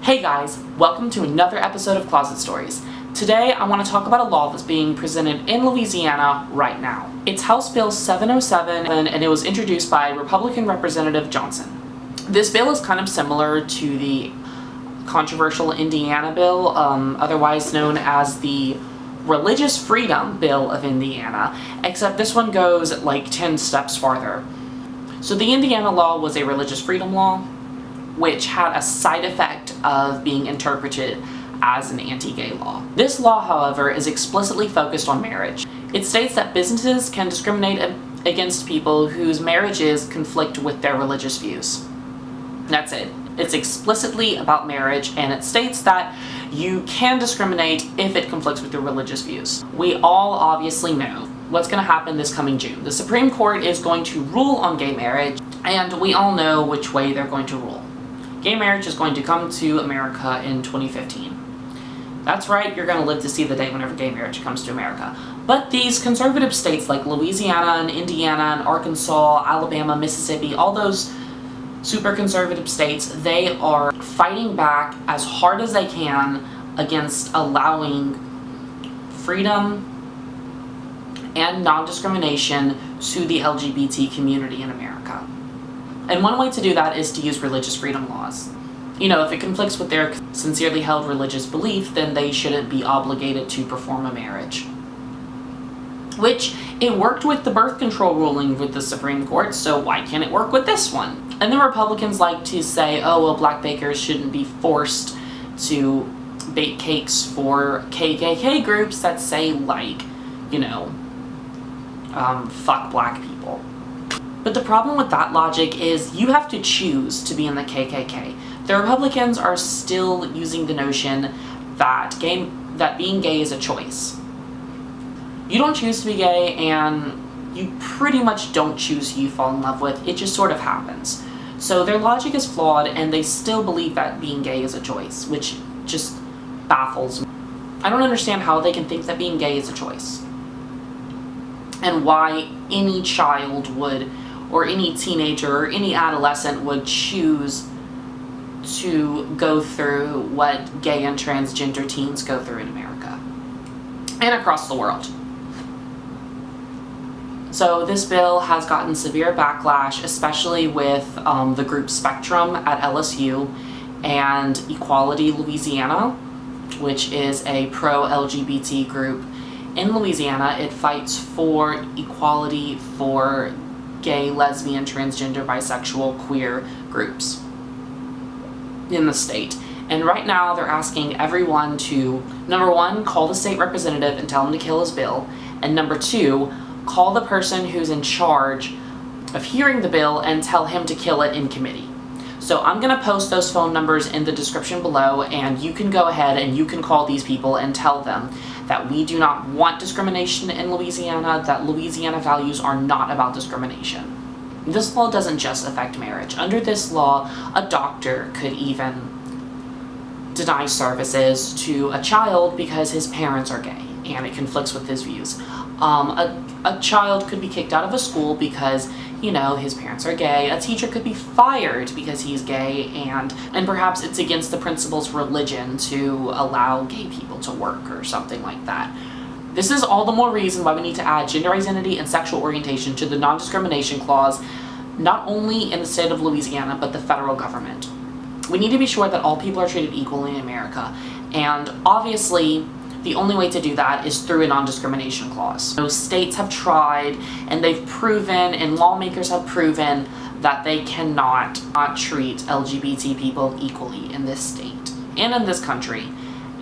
Hey guys, welcome to another episode of Closet Stories. Today I want to talk about a law that's being presented in Louisiana right now. It's House Bill 707 and it was introduced by Republican Representative Johnson. This bill is kind of similar to the controversial Indiana bill, otherwise known as the Religious Freedom Bill of Indiana, except this one goes like 10 steps farther. So the Indiana law was a religious freedom law, which had a side effect of being interpreted as an anti-gay law. This law, however, is explicitly focused on marriage. It states that businesses can discriminate against people whose marriages conflict with their religious views. That's it. It's explicitly about marriage, and it states that you can discriminate if it conflicts with your religious views. We all obviously know what's going to happen this coming June. The Supreme Court is going to rule on gay marriage, and we all know which way they're going to rule. Gay marriage is going to come to America in 2015. That's right, you're going to live to see the day whenever gay marriage comes to America. But these conservative states like Louisiana and Indiana and Arkansas, Alabama, Mississippi, all those super conservative states, they are fighting back as hard as they can against allowing freedom and non-discrimination to the LGBT community in America. And one way to do that is to use religious freedom laws. You know, if it conflicts with their sincerely held religious belief, then they shouldn't be obligated to perform a marriage. Which, it worked with the birth control ruling with the Supreme Court, so why can't it work with this one? And the Republicans like to say, oh, well, black bakers shouldn't be forced to bake cakes for KKK groups that say, like, you know, fuck black people. But the problem with that logic is you have to choose to be in the KKK. The Republicans are still using the notion that being gay is a choice. You don't choose to be gay, and you pretty much don't choose who you fall in love with. It just sort of happens. So their logic is flawed, and they still believe that being gay is a choice, which just baffles me. I don't understand how they can think that being gay is a choice, and why any child would, or any teenager or any adolescent would choose to go through what gay and transgender teens go through in America and across the world. So this bill has gotten severe backlash, especially with the group Spectrum at LSU and Equality Louisiana, which is a pro-LGBT group in Louisiana. It fights for equality for gay, lesbian, transgender, bisexual, queer groups in the state. And right now they're asking everyone to, number one, call the state representative and tell him to kill his bill, and number two, call the person who's in charge of hearing the bill and tell him to kill it in committee. So I'm going to post those phone numbers in the description below, and you can go ahead and you can call these people and tell them that we do not want discrimination in Louisiana, that Louisiana values are not about discrimination. This law doesn't just affect marriage. Under this law, a doctor could even deny services to a child because his parents are gay and it conflicts with his views. A child could be kicked out of a school because, you know, his parents are gay. A teacher could be fired because he's gay, and perhaps it's against the principal's religion to allow gay people to work or something like that. This is all the more reason why we need to add gender identity and sexual orientation to the non-discrimination clause, not only in the state of Louisiana, but the federal government. We need to be sure that all people are treated equally in America, and obviously the only way to do that is through a non-discrimination clause. Those states have tried, and they've proven, and lawmakers have proven, that they cannot treat LGBT people equally in this state and in this country.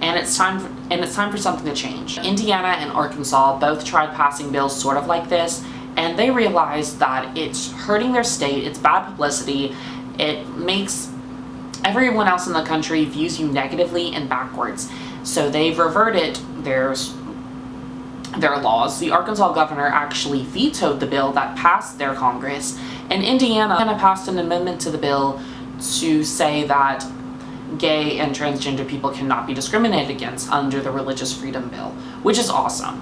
And it's time for something to change. Indiana and Arkansas both tried passing bills sort of like this, and they realized that it's hurting their state, it's bad publicity, it makes everyone else in the country views you negatively and backwards. So they've reverted their laws. The Arkansas governor actually vetoed the bill that passed their Congress, and Indiana passed an amendment to the bill to say that gay and transgender people cannot be discriminated against under the Religious Freedom Bill, which is awesome.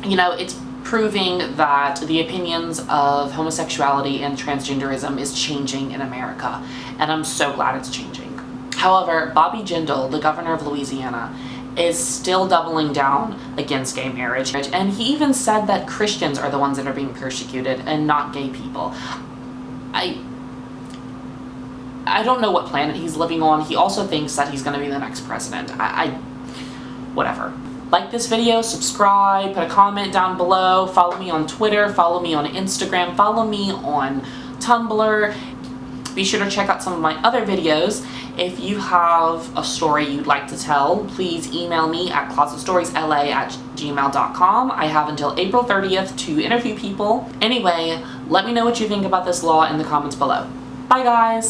You know, it's proving that the opinions of homosexuality and transgenderism is changing in America, and I'm so glad it's changing. However, Bobby Jindal, the governor of Louisiana, is still doubling down against gay marriage, and he even said that Christians are the ones that are being persecuted and not gay people. I don't know what planet he's living on. He also thinks that he's going to be the next president. Whatever. Like this video, subscribe, put a comment down below, follow me on Twitter, follow me on Instagram, follow me on Tumblr. Be sure to check out some of my other videos. If you have a story you'd like to tell, please email me at closetstoriesla@gmail.com. I have until April 30th to interview people. Anyway, let me know what you think about this law in the comments below. Bye guys!